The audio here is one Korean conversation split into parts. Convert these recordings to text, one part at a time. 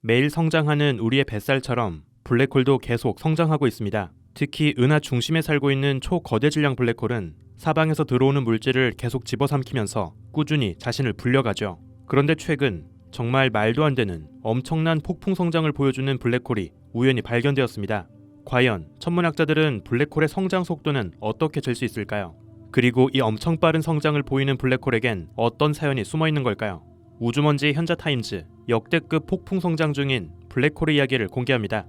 매일 성장하는 우리의 뱃살처럼 블랙홀도 계속 성장하고 있습니다. 특히 은하 중심에 살고 있는 초거대 질량 블랙홀은 사방에서 들어오는 물질을 계속 집어삼키면서 꾸준히 자신을 불려가죠. 그런데 최근 정말 말도 안 되는 엄청난 폭풍 성장을 보여주는 블랙홀이 우연히 발견되었습니다. 과연 천문학자들은 블랙홀의 성장 속도는 어떻게 잴 수 있을까요? 그리고 이 엄청 빠른 성장을 보이는 블랙홀에겐 어떤 사연이 숨어 있는 걸까요? 우주먼지의 현자타임즈, 역대급 폭풍 성장 중인 블랙홀의 이야기를 공개합니다.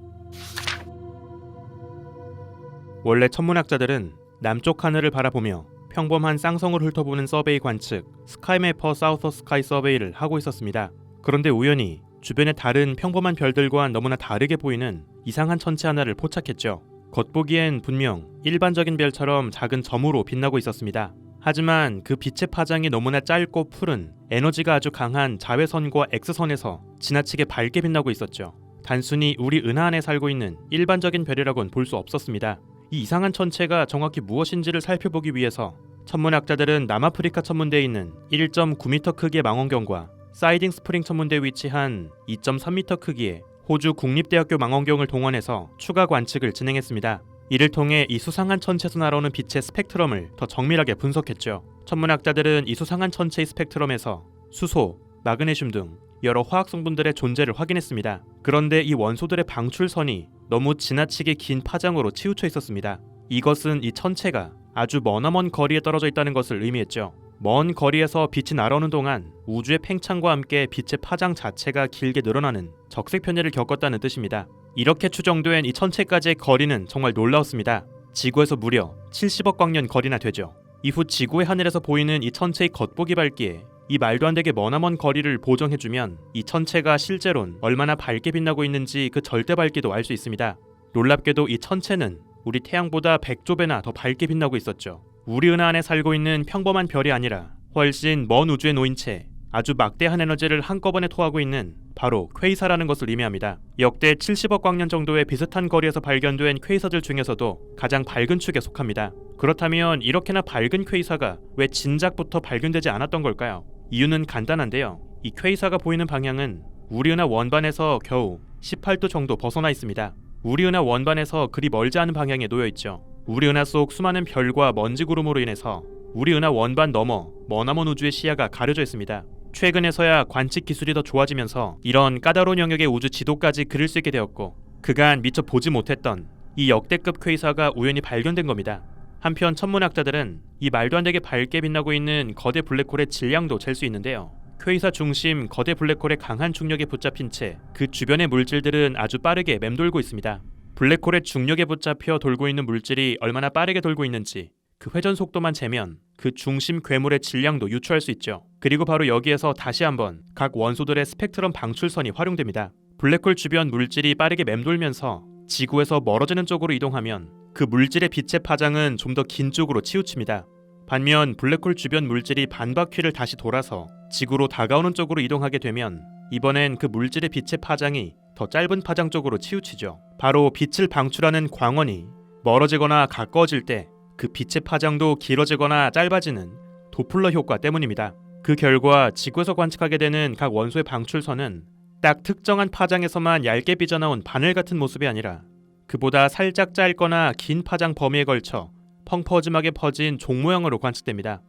원래 천문학자들은 남쪽 하늘을 바라보며 평범한 쌍성을 훑어보는 서베이 관측, 스카이매퍼 사우서 스카이 서베이를 하고 있었습니다. 그런데 우연히 주변의 다른 평범한 별들과 너무나 다르게 보이는 이상한 천체 하나를 포착했죠. 겉보기엔 분명 일반적인 별처럼 작은 점으로 빛나고 있었습니다. 하지만 그 빛의 파장이 너무나 짧고 푸른 에너지가 아주 강한 자외선과 X선에서 지나치게 밝게 빛나고 있었죠. 단순히 우리 은하 안에 살고 있는 일반적인 별이라고는 볼 수 없었습니다. 이 이상한 천체가 정확히 무엇인지를 살펴보기 위해서 천문학자들은 남아프리카 천문대에 있는 1.9m 크기의 망원경과 사이딩 스프링 천문대에 위치한 2.3m 크기의 호주 국립대학교 망원경을 동원해서 추가 관측을 진행했습니다. 이를 통해 이 수상한 천체에서 날아오는 빛의 스펙트럼을 더 정밀하게 분석했죠. 천문학자들은 이 수상한 천체의 스펙트럼에서 수소, 마그네슘 등 여러 화학 성분들의 존재를 확인했습니다. 그런데 이 원소들의 방출선이 너무 지나치게 긴 파장으로 치우쳐 있었습니다. 이것은 이 천체가 아주 머나먼 거리에 떨어져 있다는 것을 의미했죠. 먼 거리에서 빛이 날아오는 동안 우주의 팽창과 함께 빛의 파장 자체가 길게 늘어나는 적색 편예를 겪었다는 뜻입니다. 이렇게 추정된 이 천체까지의 거리는 정말 놀라웠습니다. 지구에서 무려 70억 광년 거리나 되죠. 이후 지구의 하늘에서 보이는 이 천체의 겉보기 밝기에 이 말도 안 되게 머나먼 거리를 보정해주면 이 천체가 실제론 얼마나 밝게 빛나고 있는지 그 절대 밝기도 알 수 있습니다. 놀랍게도 이 천체는 우리 태양보다 100조 배나 더 밝게 빛나고 있었죠. 우리 은하 안에 살고 있는 평범한 별이 아니라 훨씬 먼 우주에 놓인 채 아주 막대한 에너지를 한꺼번에 토하고 있는 바로 퀘이사라는 것을 의미합니다. 역대 70억 광년 정도의 비슷한 거리에서 발견된 퀘이사들 중에서도 가장 밝은 축에 속합니다. 그렇다면 이렇게나 밝은 퀘이사가 왜 진작부터 발견되지 않았던 걸까요? 이유는 간단한데요. 이 퀘이사가 보이는 방향은 우리 은하 원반에서 겨우 18도 정도 벗어나 있습니다. 우리 은하 원반에서 그리 멀지 않은 방향에 놓여 있죠. 우리 은하 속 수많은 별과 먼지 구름으로 인해서 우리 은하 원반 너머 머나먼 우주의 시야가 가려져 있습니다. 최근에서야 관측 기술이 더 좋아지면서 이런 까다로운 영역의 우주 지도까지 그릴 수 있게 되었고, 그간 미처 보지 못했던 이 역대급 퀘이사가 우연히 발견된 겁니다. 한편 천문학자들은 이 말도 안 되게 밝게 빛나고 있는 거대 블랙홀의 질량도 잴 수 있는데요. 퀘이사 중심 거대 블랙홀의 강한 중력에 붙잡힌 채 그 주변의 물질들은 아주 빠르게 맴돌고 있습니다. 블랙홀의 중력에 붙잡혀 돌고 있는 물질이 얼마나 빠르게 돌고 있는지 그 회전 속도만 재면 그 중심 괴물의 질량도 유추할 수 있죠. 그리고 바로 여기에서 다시 한번 각 원소들의 스펙트럼 방출선이 활용됩니다. 블랙홀 주변 물질이 빠르게 맴돌면서 지구에서 멀어지는 쪽으로 이동하면 그 물질의 빛의 파장은 좀 더 긴 쪽으로 치우칩니다. 반면 블랙홀 주변 물질이 반바퀴를 다시 돌아서 지구로 다가오는 쪽으로 이동하게 되면 이번엔 그 물질의 빛의 파장이 더 짧은 파장 쪽으로 치우치죠. 바로 빛을 방출하는 광원이 멀어지거나 가까워질 때 그 빛의 파장도 길어지거나 짧아지는 도플러 효과 때문입니다. 그 결과 지구에서 관측하게 되는 각 원소의 방출선은 딱 특정한 파장에서만 얇게 삐져나온 바늘 같은 모습이 아니라 그보다 살짝 짧거나 긴 파장 범위에 걸쳐 펑퍼짐하게 퍼진 종 모양으로 관측됩니다.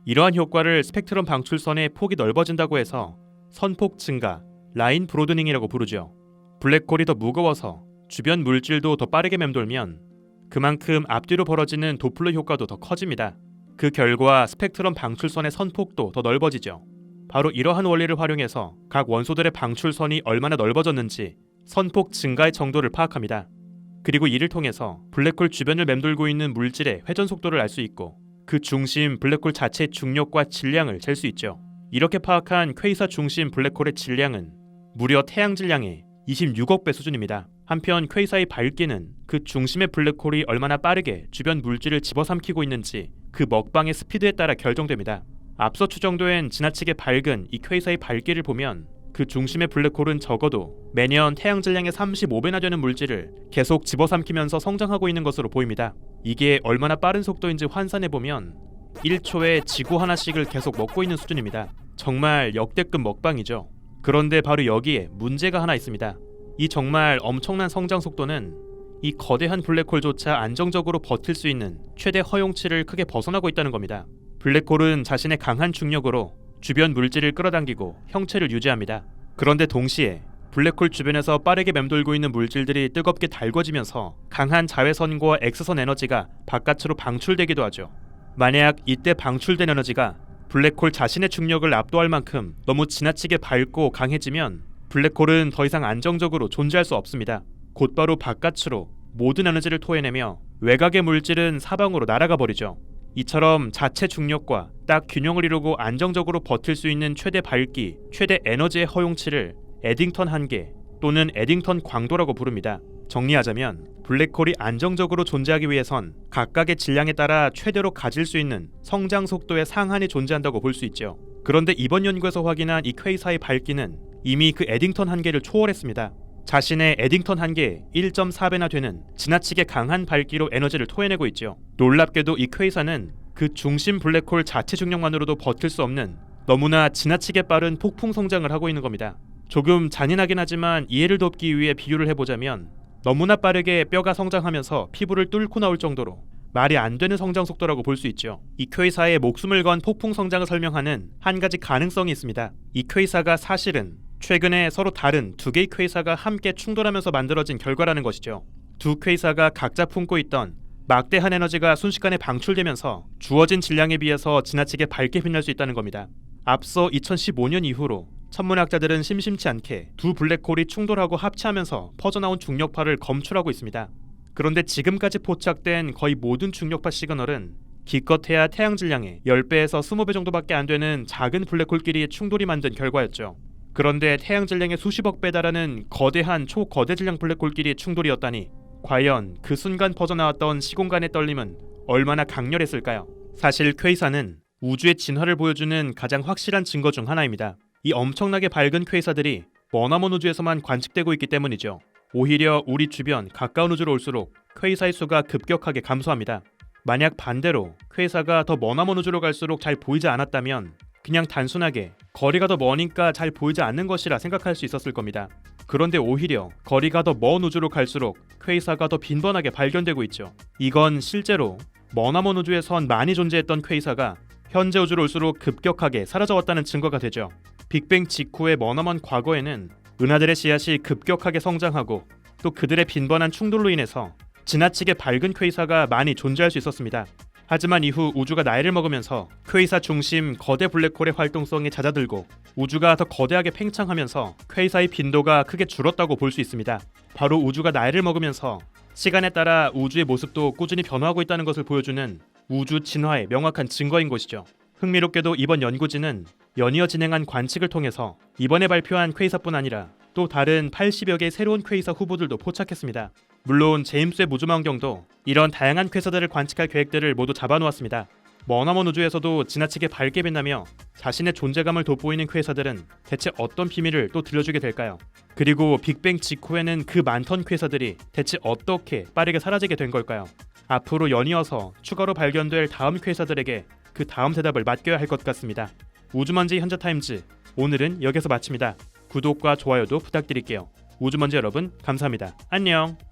이러한 효과를 스펙트럼 방출선의 폭이 넓어진다고 해서 선폭 증가, 라인 브로드닝이라고 부르죠. 블랙홀이 더 무거워서 주변 물질도 더 빠르게 맴돌면 그만큼 앞뒤로 벌어지는 도플러 효과도 더 커집니다. 그 결과 스펙트럼 방출선의 선폭도 더 넓어지죠. 바로 이러한 원리를 활용해서 각 원소들의 방출선이 얼마나 넓어졌는지 선폭 증가의 정도를 파악합니다. 그리고 이를 통해서 블랙홀 주변을 맴돌고 있는 물질의 회전 속도를 알 수 있고 그 중심 블랙홀 자체의 중력과 질량을 잴 수 있죠. 이렇게 파악한 퀘이사 중심 블랙홀의 질량은 무려 태양 질량의 26억 배 수준입니다. 한편 퀘이사의 밝기는 그 중심의 블랙홀이 얼마나 빠르게 주변 물질을 집어삼키고 있는지 그 먹방의 스피드에 따라 결정됩니다. 앞서 추정된 지나치게 밝은 이 퀘이사의 밝기를 보면 그 중심의 블랙홀은 적어도 매년 태양 질량의 35배나 되는 물질을 계속 집어삼키면서 성장하고 있는 것으로 보입니다. 이게 얼마나 빠른 속도인지 환산해보면 1초에 지구 하나씩을 계속 먹고 있는 수준입니다. 정말 역대급 먹방이죠. 그런데 바로 여기에 문제가 하나 있습니다. 이 정말 엄청난 성장 속도는 이 거대한 블랙홀조차 안정적으로 버틸 수 있는 최대 허용치를 크게 벗어나고 있다는 겁니다. 블랙홀은 자신의 강한 중력으로 주변 물질을 끌어당기고 형체를 유지합니다. 그런데 동시에 블랙홀 주변에서 빠르게 맴돌고 있는 물질들이 뜨겁게 달궈지면서 강한 자외선과 X선 에너지가 바깥으로 방출되기도 하죠. 만약 이때 방출된 에너지가 블랙홀 자신의 중력을 압도할 만큼 너무 지나치게 밝고 강해지면 블랙홀은 더 이상 안정적으로 존재할 수 없습니다. 곧바로 바깥으로 모든 에너지를 토해내며 외곽의 물질은 사방으로 날아가 버리죠. 이처럼 자체 중력과 딱 균형을 이루고 안정적으로 버틸 수 있는 최대 밝기, 최대 에너지의 허용치를 에딩턴 한계 또는 에딩턴 광도라고 부릅니다. 정리하자면 블랙홀이 안정적으로 존재하기 위해선 각각의 질량에 따라 최대로 가질 수 있는 성장 속도의 상한이 존재한다고 볼 수 있죠. 그런데 이번 연구에서 확인한 이 퀘이사의 밝기는 이미 그 에딩턴 한계를 초월했습니다. 자신의 에딩턴 한계 1.4배나 되는 지나치게 강한 밝기로 에너지를 토해내고 있죠. 놀랍게도 이 퀘이사는 그 중심 블랙홀 자체 중력만으로도 버틸 수 없는 너무나 지나치게 빠른 폭풍 성장을 하고 있는 겁니다. 조금 잔인하긴 하지만 이해를 돕기 위해 비유를 해보자면 너무나 빠르게 뼈가 성장하면서 피부를 뚫고 나올 정도로 말이 안 되는 성장 속도라고 볼 수 있죠. 이 퀘이사의 목숨을 건 폭풍 성장을 설명하는 한 가지 가능성이 있습니다. 이 퀘이사가 사실은 최근에 서로 다른 두 개의 퀘이사가 함께 충돌하면서 만들어진 결과라는 것이죠. 두 퀘이사가 각자 품고 있던 막대한 에너지가 순식간에 방출되면서 주어진 질량에 비해서 지나치게 밝게 빛날 수 있다는 겁니다. 앞서 2015년 이후로 천문학자들은 심심치 않게 두 블랙홀이 충돌하고 합체하면서 퍼져나온 중력파를 검출하고 있습니다. 그런데 지금까지 포착된 거의 모든 중력파 시그널은 기껏해야 태양 질량의 10배에서 20배 정도밖에 안 되는 작은 블랙홀끼리의 충돌이 만든 결과였죠. 그런데 태양 질량의 수십억 배 달하는 거대한 초거대 질량 블랙홀끼리의 충돌이었다니 과연 그 순간 퍼져나왔던 시공간의 떨림은 얼마나 강렬했을까요? 사실 퀘이사는 우주의 진화를 보여주는 가장 확실한 증거 중 하나입니다. 이 엄청나게 밝은 퀘이사들이 머나먼 우주에서만 관측되고 있기 때문이죠. 오히려 우리 주변 가까운 우주로 올수록 퀘이사의 수가 급격하게 감소합니다. 만약 반대로 퀘이사가 더 머나먼 우주로 갈수록 잘 보이지 않았다면 그냥 단순하게 거리가 더 머니까 잘 보이지 않는 것이라 생각할 수 있었을 겁니다. 그런데 오히려 거리가 더 먼 우주로 갈수록 퀘이사가 더 빈번하게 발견되고 있죠. 이건 실제로 머나먼 우주에선 많이 존재했던 퀘이사가 현재 우주로 올수록 급격하게 사라져왔다는 증거가 되죠. 빅뱅 직후의 머나먼 과거에는 은하들의 씨앗이 급격하게 성장하고 또 그들의 빈번한 충돌로 인해서 지나치게 밝은 퀘이사가 많이 존재할 수 있었습니다. 하지만 이후 우주가 나이를 먹으면서 퀘이사 중심 거대 블랙홀의 활동성이 잦아들고 우주가 더 거대하게 팽창하면서 퀘이사의 빈도가 크게 줄었다고 볼 수 있습니다. 바로 우주가 나이를 먹으면서 시간에 따라 우주의 모습도 꾸준히 변화하고 있다는 것을 보여주는 우주 진화의 명확한 증거인 것이죠. 흥미롭게도 이번 연구진은 연이어 진행한 관측을 통해서 이번에 발표한 퀘이사뿐 아니라 또 다른 80여 개의 새로운 퀘이사 후보들도 포착했습니다. 물론 제임스 웹 우주망원경도 이런 다양한 퀘이사들을 관측할 계획들을 모두 잡아놓았습니다. 머나먼 우주에서도 지나치게 밝게 빛나며 자신의 존재감을 돋보이는 퀘이사들은 대체 어떤 비밀을 또 들려주게 될까요? 그리고 빅뱅 직후에는 그 많던 퀘이사들이 대체 어떻게 빠르게 사라지게 된 걸까요? 앞으로 연이어서 추가로 발견될 다음 퀘이사들에게 그 다음 대답을 맡겨야 할 것 같습니다. 우주먼지 현자타임즈, 오늘은 여기서 마칩니다. 구독과 좋아요도 부탁드릴게요. 우주먼지 여러분 감사합니다. 안녕.